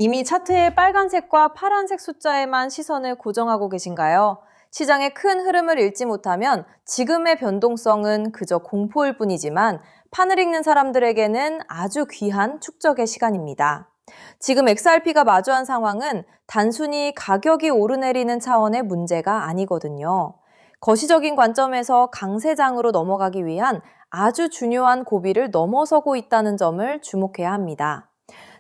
이미 차트의 빨간색과 파란색 숫자에만 시선을 고정하고 계신가요? 시장의 큰 흐름을 읽지 못하면 지금의 변동성은 그저 공포일 뿐이지만 판을 읽는 사람들에게는 아주 귀한 축적의 시간입니다. 지금 XRP가 마주한 상황은 단순히 가격이 오르내리는 차원의 문제가 아니거든요. 거시적인 관점에서 강세장으로 넘어가기 위한 아주 중요한 고비를 넘어서고 있다는 점을 주목해야 합니다.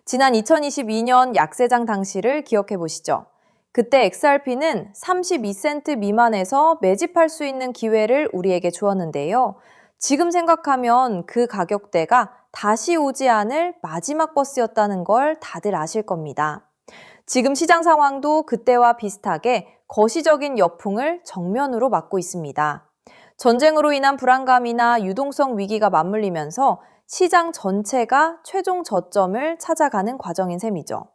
지난 2022년 약세장 당시를 기억해 보시죠. 그때 XRP는 32센트 미만에서 매집할 수 있는 기회를 우리에게 주었는데요. 지금 생각하면 그 가격대가 다시 오지 않을 마지막 버스였다는 걸 다들 아실 겁니다. 지금 시장 상황도 그때와 비슷하게 거시적인 역풍을 정면으로 맞고 있습니다. 전쟁으로 인한 불안감이나 유동성 위기가 맞물리면서 시장 전체가 최종 저점을 찾아가는 과정인 셈이죠.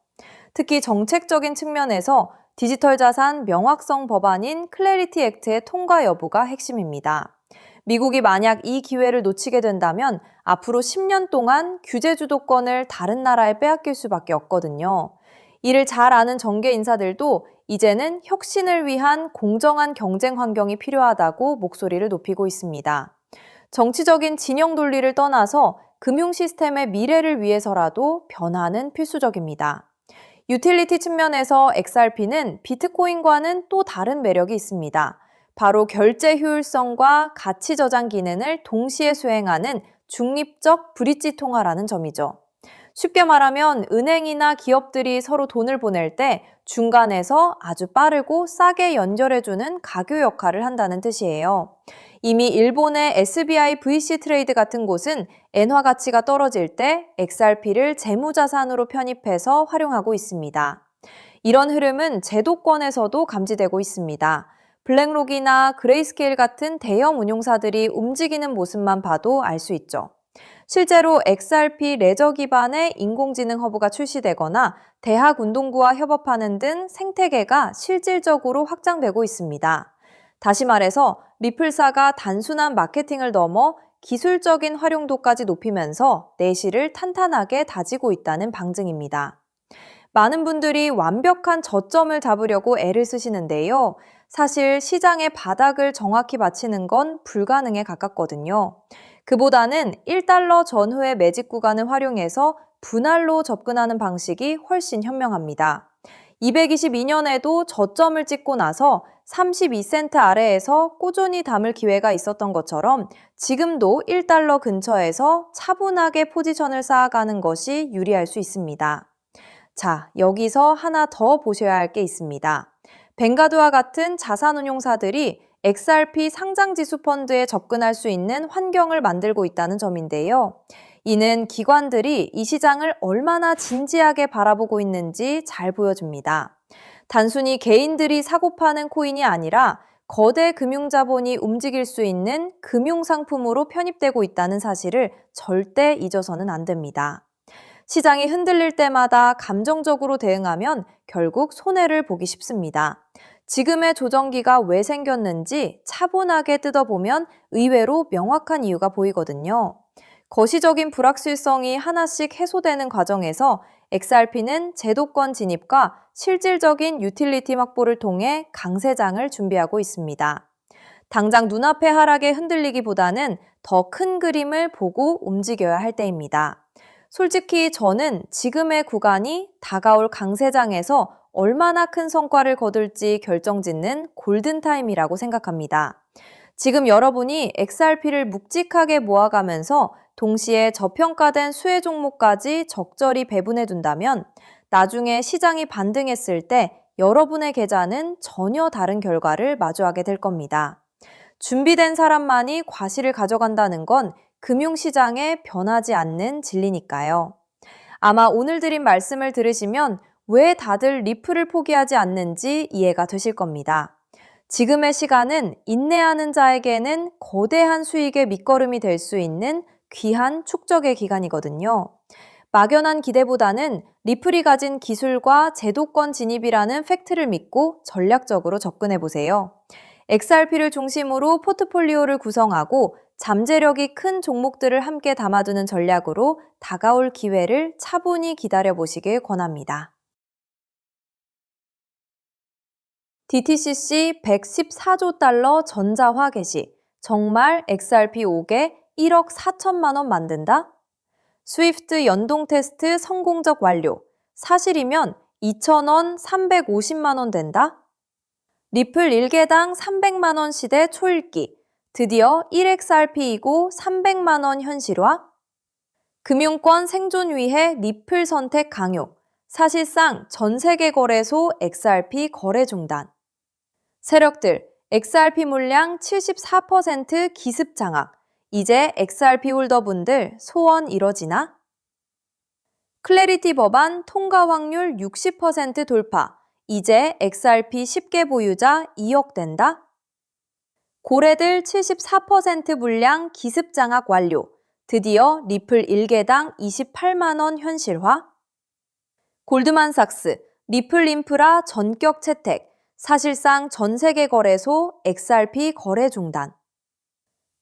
특히 정책적인 측면에서 디지털 자산 명확성 법안인 클래리티 액트의 통과 여부가 핵심입니다. 미국이 만약 이 기회를 놓치게 된다면 앞으로 10년 동안 규제 주도권을 다른 나라에 빼앗길 수밖에 없거든요. 이를 잘 아는 정계 인사들도 이제는 혁신을 위한 공정한 경쟁 환경이 필요하다고 목소리를 높이고 있습니다. 정치적인 진영 논리를 떠나서 금융 시스템의 미래를 위해서라도 변화는 필수적입니다. 유틸리티 측면에서 XRP는 비트코인과는 또 다른 매력이 있습니다. 바로 결제 효율성과 가치 저장 기능을 동시에 수행하는 중립적 브릿지 통화라는 점이죠. 쉽게 말하면 은행이나 기업들이 서로 돈을 보낼 때 중간에서 아주 빠르고 싸게 연결해주는 가교 역할을 한다는 뜻이에요. 이미 일본의 SBI VC 트레이드 같은 곳은 엔화 가치가 떨어질 때 XRP를 재무자산으로 편입해서 활용하고 있습니다. 이런 흐름은 제도권에서도 감지되고 있습니다. 블랙록이나 그레이스케일 같은 대형 운용사들이 움직이는 모습만 봐도 알 수 있죠. 실제로 XRP 레저 기반의 인공지능 허브가 출시되거나 대학 운동부와 협업하는 등 생태계가 실질적으로 확장되고 있습니다. 다시 말해서 리플사가 단순한 마케팅을 넘어 기술적인 활용도까지 높이면서 내실을 탄탄하게 다지고 있다는 방증입니다. 많은 분들이 완벽한 저점을 잡으려고 애를 쓰시는데요. 사실 시장의 바닥을 정확히 맞히는 건 불가능에 가깝거든요. 그보다는 1달러 전후의 매집 구간을 활용해서 분할로 접근하는 방식이 훨씬 현명합니다. 222년에도 저점을 찍고 나서 32센트 아래에서 꾸준히 담을 기회가 있었던 것처럼 지금도 1달러 근처에서 차분하게 포지션을 쌓아가는 것이 유리할 수 있습니다. 자, 여기서 하나 더 보셔야 할 게 있습니다. 뱅가드와 같은 자산운용사들이 XRP 상장지수 펀드에 접근할 수 있는 환경을 만들고 있다는 점인데요. 이는 기관들이 이 시장을 얼마나 진지하게 바라보고 있는지 잘 보여줍니다. 단순히 개인들이 사고 파는 코인이 아니라 거대 금융자본이 움직일 수 있는 금융상품으로 편입되고 있다는 사실을 절대 잊어서는 안 됩니다. 시장이 흔들릴 때마다 감정적으로 대응하면 결국 손해를 보기 쉽습니다. 지금의 조정기가 왜 생겼는지 차분하게 뜯어보면 의외로 명확한 이유가 보이거든요. 거시적인 불확실성이 하나씩 해소되는 과정에서 XRP는 제도권 진입과 실질적인 유틸리티 확보를 통해 강세장을 준비하고 있습니다. 당장 눈앞의 하락에 흔들리기보다는 더 큰 그림을 보고 움직여야 할 때입니다. 솔직히 저는 지금의 구간이 다가올 강세장에서 얼마나 큰 성과를 거둘지 결정짓는 골든타임이라고 생각합니다. 지금 여러분이 XRP를 묵직하게 모아가면서 동시에 저평가된 수혜 종목까지 적절히 배분해 둔다면 나중에 시장이 반등했을 때 여러분의 계좌는 전혀 다른 결과를 마주하게 될 겁니다. 준비된 사람만이 과실을 가져간다는 건 금융시장에 변하지 않는 진리니까요. 아마 오늘 드린 말씀을 들으시면 왜 다들 리플을 포기하지 않는지 이해가 되실 겁니다. 지금의 시간은 인내하는 자에게는 거대한 수익의 밑거름이 될 수 있는 귀한 축적의 기간이거든요. 막연한 기대보다는 리플이 가진 기술과 제도권 진입이라는 팩트를 믿고 전략적으로 접근해 보세요. XRP를 중심으로 포트폴리오를 구성하고 잠재력이 큰 종목들을 함께 담아두는 전략으로 다가올 기회를 차분히 기다려 보시길 권합니다. DTCC 114조 달러 전자화 개시, 정말 XRP 5개 1억 4천만 원 만든다? 스위프트 연동 테스트 성공적 완료, 사실이면 2,000원 350만 원 된다? 리플 1개당 300만 원 시대 초읽기, 드디어 1XRP이고 300만 원 현실화? 금융권 생존 위해 리플 선택 강요, 사실상 전 세계 거래소 XRP 거래 중단. 세력들, XRP 물량 74% 기습 장악, 이제 XRP 홀더분들 소원 이뤄지나? 클래리티 법안 통과 확률 60% 돌파, 이제 XRP 10개 보유자 2억 된다? 고래들 74% 물량 기습 장악 완료, 드디어 리플 1개당 28만 원 현실화? 골드만삭스, 리플 인프라 전격 채택, 사실상 전 세계 거래소 XRP 거래 중단.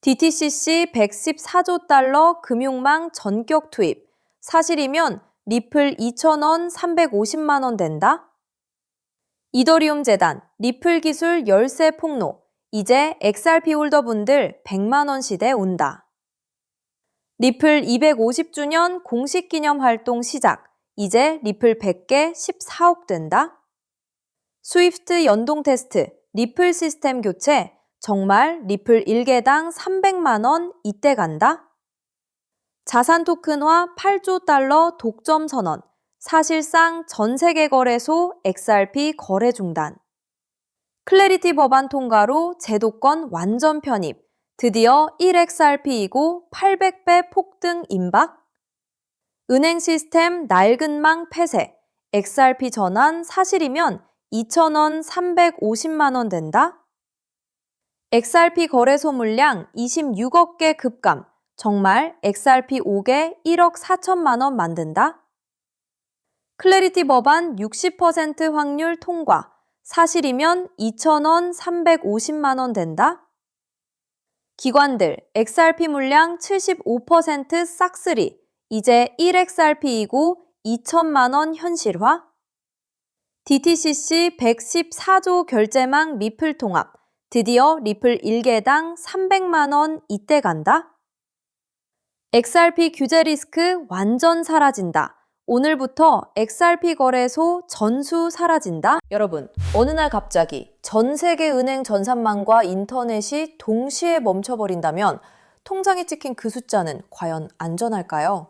DTCC 114조 달러 금융망 전격 투입, 사실이면 리플 2,000원 350만 원 된다? 이더리움 재단, 리플 기술 열세 폭로, 이제 XRP 홀더분들 100만 원 시대 온다. 리플 250주년 공식 기념 활동 시작, 이제 리플 100개 14억 된다? 스위프트 연동 테스트, 리플 시스템 교체, 정말 리플 1개당 300만 원 이때 간다? 자산 토큰화 8조 달러 독점 선언, 사실상 전 세계 거래소 XRP 거래 중단. 클래리티 법안 통과로 제도권 완전 편입, 드디어 1XRP이고 800배 폭등 임박? 은행 시스템 낡은 망 폐쇄, XRP 전환 사실이면 2,000원 350만 원 된다? XRP 거래소 물량 26억 개 급감, 정말 XRP 5개 1억 4천만 원 만든다? 클래리티 법안 60% 확률 통과, 사실이면 2,000원 350만 원 된다? 기관들, XRP 물량 75% 싹쓸이, 이제 1XRP이고 2천만 원 현실화? DTCC 114조 결제망 리플 통합, 드디어 리플 1개당 300만 원 이때 간다? XRP 규제 리스크 완전 사라진다. 오늘부터 XRP 거래소 전수 사라진다? 여러분, 어느 날 갑자기 전 세계 은행 전산망과 인터넷이 동시에 멈춰버린다면 통장에 찍힌 그 숫자는 과연 안전할까요?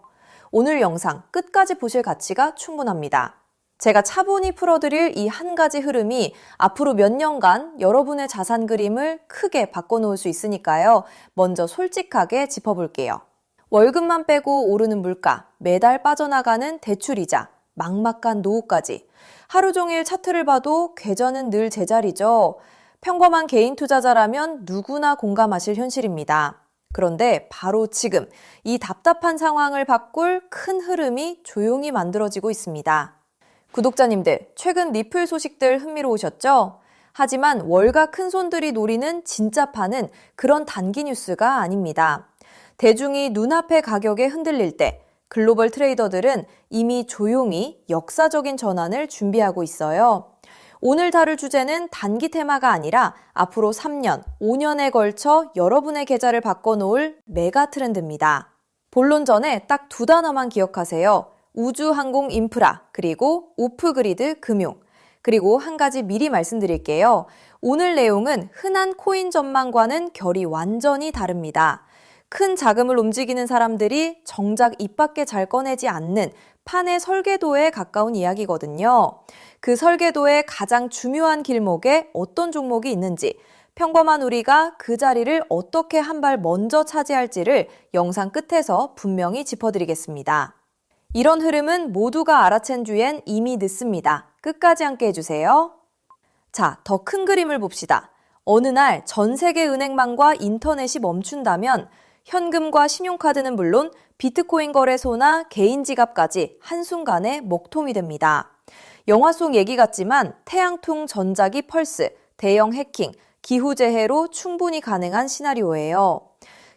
오늘 영상 끝까지 보실 가치가 충분합니다. 제가 차분히 풀어드릴 이 한 가지 흐름이 앞으로 몇 년간 여러분의 자산 그림을 크게 바꿔놓을 수 있으니까요. 먼저 솔직하게 짚어볼게요. 월급만 빼고 오르는 물가, 매달 빠져나가는 대출이자, 막막한 노후까지. 하루 종일 차트를 봐도 계좌는 늘 제자리죠. 평범한 개인 투자자라면 누구나 공감하실 현실입니다. 그런데 바로 지금 이 답답한 상황을 바꿀 큰 흐름이 조용히 만들어지고 있습니다. 구독자님들, 최근 리플 소식들 흥미로우셨죠? 하지만 월가 큰손들이 노리는 진짜 판은 그런 단기 뉴스가 아닙니다. 대중이 눈앞의 가격에 흔들릴 때 글로벌 트레이더들은 이미 조용히 역사적인 전환을 준비하고 있어요. 오늘 다룰 주제는 단기 테마가 아니라 앞으로 3년, 5년에 걸쳐 여러분의 계좌를 바꿔놓을 메가 트렌드입니다. 본론 전에 딱 두 단어만 기억하세요. 우주 항공 인프라, 그리고 오프그리드 금융. 그리고 한 가지 미리 말씀드릴게요. 오늘 내용은 흔한 코인 전망과는 결이 완전히 다릅니다. 큰 자금을 움직이는 사람들이 정작 입 밖에 잘 꺼내지 않는 판의 설계도에 가까운 이야기거든요. 그 설계도의 가장 중요한 길목에 어떤 종목이 있는지, 평범한 우리가 그 자리를 어떻게 한 발 먼저 차지할지를 영상 끝에서 분명히 짚어드리겠습니다. 이런 흐름은 모두가 알아챈 뒤엔 이미 늦습니다. 끝까지 함께 해주세요. 자, 더 큰 그림을 봅시다. 어느 날 전 세계 은행망과 인터넷이 멈춘다면 현금과 신용카드는 물론 비트코인 거래소나 개인 지갑까지 한순간에 먹통이 됩니다. 영화 속 얘기 같지만 태양풍 전자기 펄스, 대형 해킹, 기후재해로 충분히 가능한 시나리오예요.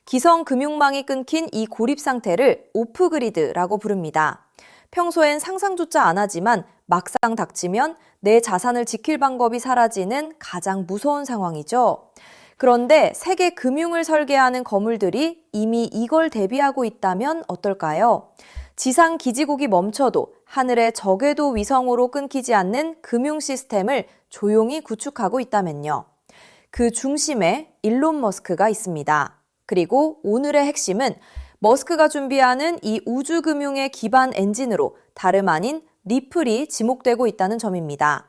기성 금융망이 끊긴 이 고립 상태를 오프그리드라고 부릅니다. 평소엔 상상조차 안 하지만 막상 닥치면 내 자산을 지킬 방법이 사라지는 가장 무서운 상황이죠. 그런데 세계 금융을 설계하는 거물들이 이미 이걸 대비하고 있다면 어떨까요? 지상 기지국이 멈춰도 하늘의 저궤도 위성으로 끊기지 않는 금융 시스템을 조용히 구축하고 있다면요. 그 중심에 일론 머스크가 있습니다. 그리고 오늘의 핵심은 머스크가 준비하는 이 우주금융의 기반 엔진으로 다름 아닌 리플이 지목되고 있다는 점입니다.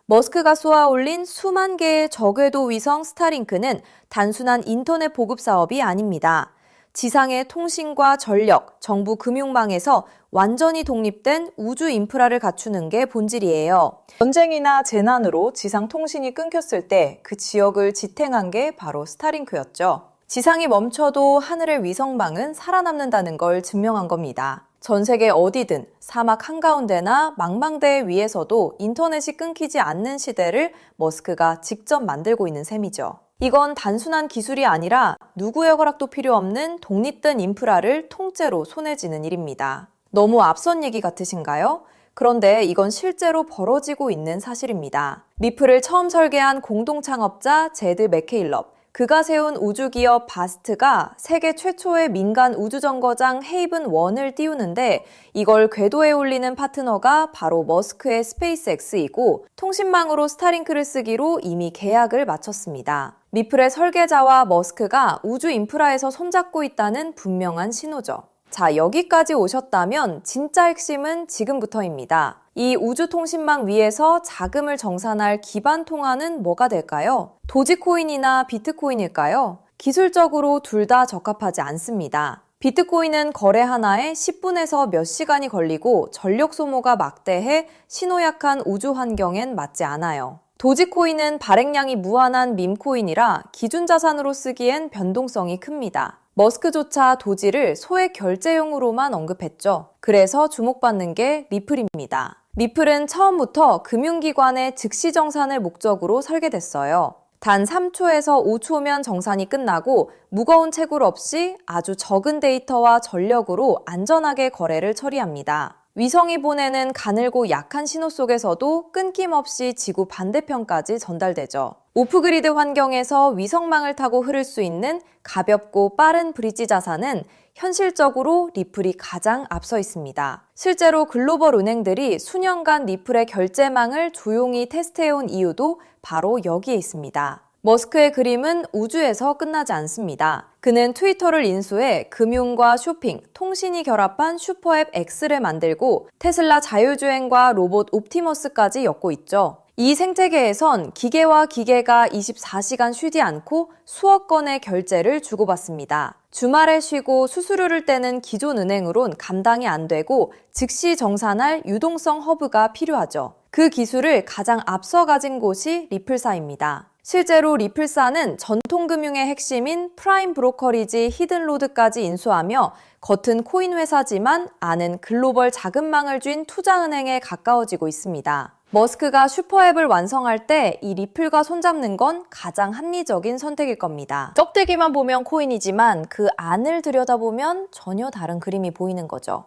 머스크가 쏘아올린 수만 개의 저궤도 위성 스타링크는 단순한 인터넷 보급 사업이 아닙니다. 지상의 통신과 전력, 정부 금융망에서 완전히 독립된 우주 인프라를 갖추는 게 본질이에요. 전쟁이나 재난으로 지상 통신이 끊겼을 때 그 지역을 지탱한 게 바로 스타링크였죠. 지상이 멈춰도 하늘의 위성망은 살아남는다는 걸 증명한 겁니다. 전 세계 어디든 사막 한가운데나 망망대해 위에서도 인터넷이 끊기지 않는 시대를 머스크가 직접 만들고 있는 셈이죠. 이건 단순한 기술이 아니라 누구의 허락도 필요 없는 독립된 인프라를 통째로 손에 쥐는 일입니다. 너무 앞선 얘기 같으신가요? 그런데 이건 실제로 벌어지고 있는 사실입니다. 리플을 처음 설계한 공동 창업자 제드 맥케일럽, 그가 세운 우주기업 바스트가 세계 최초의 민간 우주정거장 헤이븐 1을 띄우는데 이걸 궤도에 올리는 파트너가 바로 머스크의 스페이스X이고 통신망으로 스타링크를 쓰기로 이미 계약을 마쳤습니다. 리플의 설계자와 머스크가 우주 인프라에서 손잡고 있다는 분명한 신호죠. 자, 여기까지 오셨다면 진짜 핵심은 지금부터입니다. 이 우주통신망 위에서 자금을 정산할 기반 통화는 뭐가 될까요? 도지코인이나 비트코인일까요? 기술적으로 둘 다 적합하지 않습니다. 비트코인은 거래 하나에 10분에서 몇 시간이 걸리고 전력 소모가 막대해 신호약한 우주 환경엔 맞지 않아요. 도지코인은 발행량이 무한한 밈코인이라 기준 자산으로 쓰기엔 변동성이 큽니다. 머스크조차 도지를 소액 결제용으로만 언급했죠. 그래서 주목받는 게 리플입니다. 리플은 처음부터 금융기관의 즉시 정산을 목적으로 설계됐어요. 단 3초에서 5초면 정산이 끝나고 무거운 채굴 없이 아주 적은 데이터와 전력으로 안전하게 거래를 처리합니다. 위성이 보내는 가늘고 약한 신호 속에서도 끊김없이 지구 반대편까지 전달되죠. 오프그리드 환경에서 위성망을 타고 흐를 수 있는 가볍고 빠른 브릿지 자산은 현실적으로 리플이 가장 앞서 있습니다. 실제로 글로벌 은행들이 수년간 리플의 결제망을 조용히 테스트해온 이유도 바로 여기에 있습니다. 머스크의 그림은 우주에서 끝나지 않습니다. 그는 트위터를 인수해 금융과 쇼핑, 통신이 결합한 슈퍼앱 X를 만들고 테슬라 자율주행과 로봇 옵티머스까지 엮고 있죠. 이 생태계에선 기계와 기계가 24시간 쉬지 않고 수억 건의 결제를 주고받습니다. 주말에 쉬고 수수료를 떼는 기존 은행으론 감당이 안 되고 즉시 정산할 유동성 허브가 필요하죠. 그 기술을 가장 앞서 가진 곳이 리플사입니다. 실제로 리플사는 전통금융의 핵심인 프라임 브로커리지 히든로드까지 인수하며 겉은 코인 회사지만 안은 글로벌 자금망을 쥔 투자은행에 가까워지고 있습니다. 머스크가 슈퍼앱을 완성할 때 이 리플과 손잡는 건 가장 합리적인 선택일 겁니다. 쩍대기만 보면 코인이지만 그 안을 들여다보면 전혀 다른 그림이 보이는 거죠.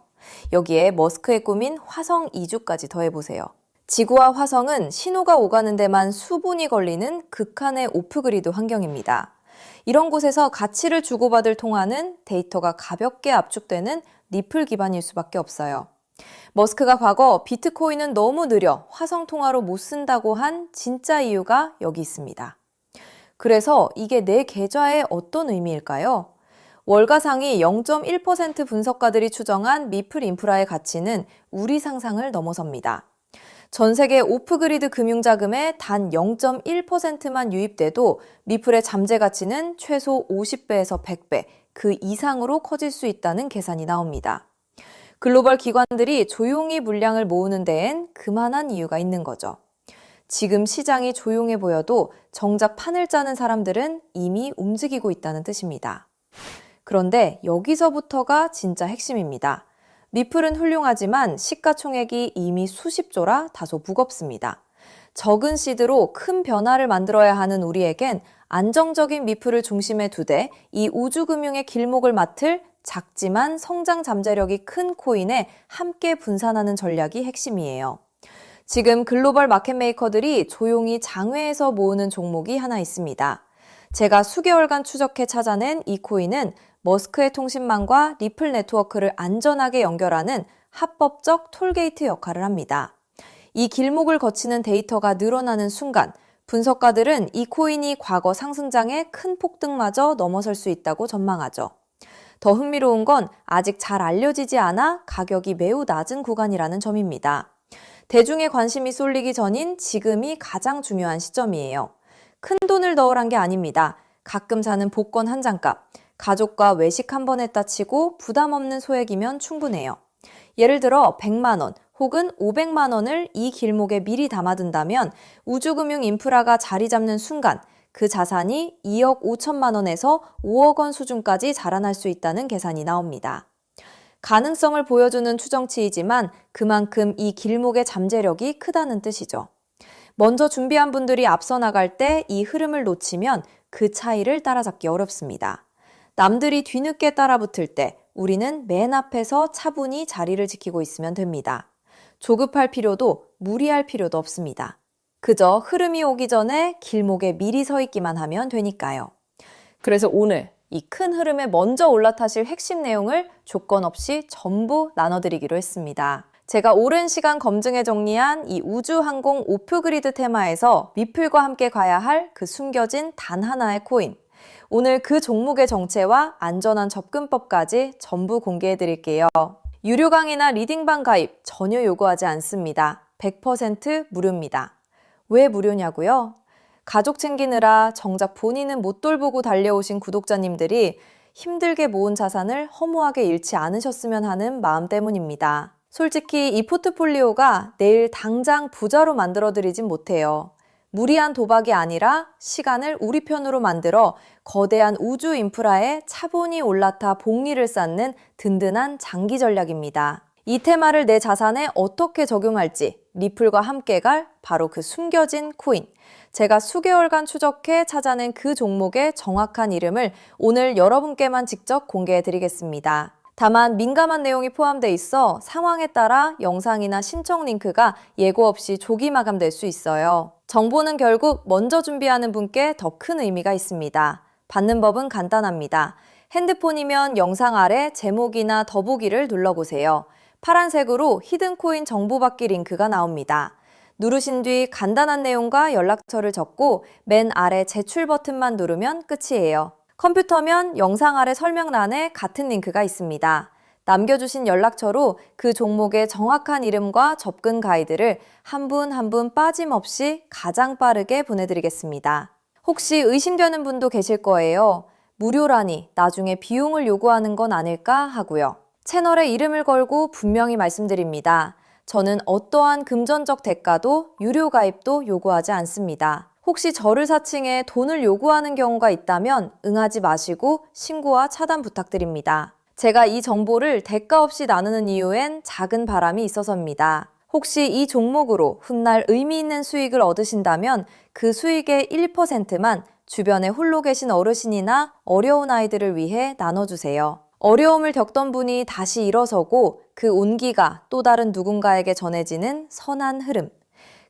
여기에 머스크의 꿈인 화성 이주까지 더해보세요. 지구와 화성은 신호가 오가는 데만 수분이 걸리는 극한의 오프그리드 환경입니다. 이런 곳에서 가치를 주고받을 통화는 데이터가 가볍게 압축되는 리플 기반일 수밖에 없어요. 머스크가 과거 비트코인은 너무 느려 화성 통화로 못 쓴다고 한 진짜 이유가 여기 있습니다. 그래서 이게 내 계좌에 어떤 의미일까요? 월가상위 0.1% 분석가들이 추정한 리플 인프라의 가치는 우리 상상을 넘어섭니다. 전 세계 오프그리드 금융자금의 단 0.1%만 유입돼도 리플의 잠재 가치는 최소 50배에서 100배, 그 이상으로 커질 수 있다는 계산이 나옵니다. 글로벌 기관들이 조용히 물량을 모으는 데엔 그만한 이유가 있는 거죠. 지금 시장이 조용해 보여도 정작 판을 짜는 사람들은 이미 움직이고 있다는 뜻입니다. 그런데 여기서부터가 진짜 핵심입니다. 리플은 훌륭하지만 시가총액이 이미 수십조라 다소 무겁습니다. 적은 시드로 큰 변화를 만들어야 하는 우리에겐 안정적인 리플을 중심에 두되 이 우주금융의 길목을 맡을 작지만 성장 잠재력이 큰 코인에 함께 분산하는 전략이 핵심이에요. 지금 글로벌 마켓메이커들이 조용히 장외에서 모으는 종목이 하나 있습니다. 제가 수개월간 추적해 찾아낸 이 코인은 머스크의 통신망과 리플 네트워크를 안전하게 연결하는 합법적 톨게이트 역할을 합니다. 이 길목을 거치는 데이터가 늘어나는 순간 분석가들은 이 코인이 과거 상승장의 큰 폭등마저 넘어설 수 있다고 전망하죠. 더 흥미로운 건 아직 잘 알려지지 않아 가격이 매우 낮은 구간이라는 점입니다. 대중의 관심이 쏠리기 전인 지금이 가장 중요한 시점이에요. 큰 돈을 넣으란 게 아닙니다. 가끔 사는 복권 한 장값, 가족과 외식 한 번 했다 치고 부담 없는 소액이면 충분해요. 예를 들어 100만 원 혹은 500만 원을 이 길목에 미리 담아둔다면 우주금융 인프라가 자리 잡는 순간 그 자산이 2억 5천만 원에서 5억 원 수준까지 자라날 수 있다는 계산이 나옵니다. 가능성을 보여주는 추정치이지만 그만큼 이 길목의 잠재력이 크다는 뜻이죠. 먼저 준비한 분들이 앞서 나갈 때 이 흐름을 놓치면 그 차이를 따라잡기 어렵습니다. 남들이 뒤늦게 따라붙을 때 우리는 맨 앞에서 차분히 자리를 지키고 있으면 됩니다. 조급할 필요도 무리할 필요도 없습니다. 그저 흐름이 오기 전에 길목에 미리 서 있기만 하면 되니까요. 그래서 오늘 이 큰 흐름에 먼저 올라타실 핵심 내용을 조건 없이 전부 나눠드리기로 했습니다. 제가 오랜 시간 검증해 정리한 이 우주항공 오프그리드 테마에서 리플과 함께 가야 할 그 숨겨진 단 하나의 코인. 오늘 그 종목의 정체와 안전한 접근법까지 전부 공개해 드릴게요. 유료 강의나 리딩방 가입 전혀 요구하지 않습니다. 100% 무료입니다. 왜 무료냐고요? 가족 챙기느라 정작 본인은 못 돌보고 달려오신 구독자님들이 힘들게 모은 자산을 허무하게 잃지 않으셨으면 하는 마음 때문입니다. 솔직히 이 포트폴리오가 내일 당장 부자로 만들어드리진 못해요. 무리한 도박이 아니라 시간을 우리 편으로 만들어 거대한 우주 인프라에 차분히 올라타 복리를 쌓는 든든한 장기 전략입니다. 이 테마를 내 자산에 어떻게 적용할지 리플과 함께 갈 바로 그 숨겨진 코인. 제가 수개월간 추적해 찾아낸 그 종목의 정확한 이름을 오늘 여러분께만 직접 공개해 드리겠습니다. 다만 민감한 내용이 포함되어 있어 상황에 따라 영상이나 신청 링크가 예고 없이 조기 마감될 수 있어요. 정보는 결국 먼저 준비하는 분께 더 큰 의미가 있습니다. 받는 법은 간단합니다. 핸드폰이면 영상 아래 제목이나 더보기를 눌러보세요. 파란색으로 히든코인 정보받기 링크가 나옵니다. 누르신 뒤 간단한 내용과 연락처를 적고 맨 아래 제출 버튼만 누르면 끝이에요. 컴퓨터면 영상 아래 설명란에 같은 링크가 있습니다. 남겨주신 연락처로 그 종목의 정확한 이름과 접근 가이드를 한 분 한 분 빠짐없이 가장 빠르게 보내드리겠습니다. 혹시 의심되는 분도 계실 거예요. 무료라니 나중에 비용을 요구하는 건 아닐까 하고요. 채널에 이름을 걸고 분명히 말씀드립니다. 저는 어떠한 금전적 대가도 유료 가입도 요구하지 않습니다. 혹시 저를 사칭해 돈을 요구하는 경우가 있다면 응하지 마시고 신고와 차단 부탁드립니다. 제가 이 정보를 대가 없이 나누는 이유엔 작은 바람이 있어서입니다. 혹시 이 종목으로 훗날 의미 있는 수익을 얻으신다면 그 수익의 1%만 주변에 홀로 계신 어르신이나 어려운 아이들을 위해 나눠주세요. 어려움을 겪던 분이 다시 일어서고 그 온기가 또 다른 누군가에게 전해지는 선한 흐름.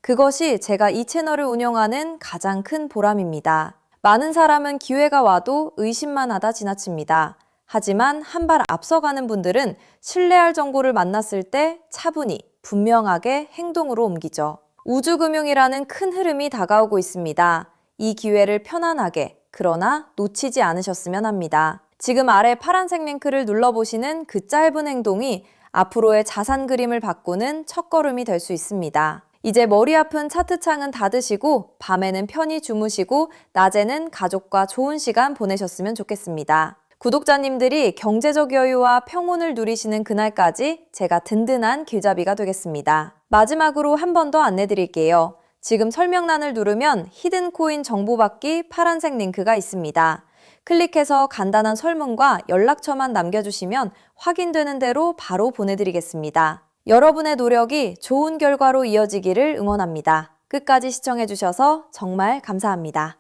그것이 제가 이 채널을 운영하는 가장 큰 보람입니다. 많은 사람은 기회가 와도 의심만 하다 지나칩니다. 하지만 한 발 앞서가는 분들은 신뢰할 정보를 만났을 때 차분히 분명하게 행동으로 옮기죠. 우주금융이라는 큰 흐름이 다가오고 있습니다. 이 기회를 편안하게 그러나 놓치지 않으셨으면 합니다. 지금 아래 파란색 링크를 눌러보시는 그 짧은 행동이 앞으로의 자산 그림을 바꾸는 첫걸음이 될 수 있습니다. 이제 머리 아픈 차트창은 닫으시고 밤에는 편히 주무시고 낮에는 가족과 좋은 시간 보내셨으면 좋겠습니다. 구독자님들이 경제적 여유와 평온을 누리시는 그날까지 제가 든든한 길잡이가 되겠습니다. 마지막으로 한 번 더 안내드릴게요. 지금 설명란을 누르면 히든코인 정보받기 파란색 링크가 있습니다. 클릭해서 간단한 설문과 연락처만 남겨주시면 확인되는 대로 바로 보내드리겠습니다. 여러분의 노력이 좋은 결과로 이어지기를 응원합니다. 끝까지 시청해주셔서 정말 감사합니다.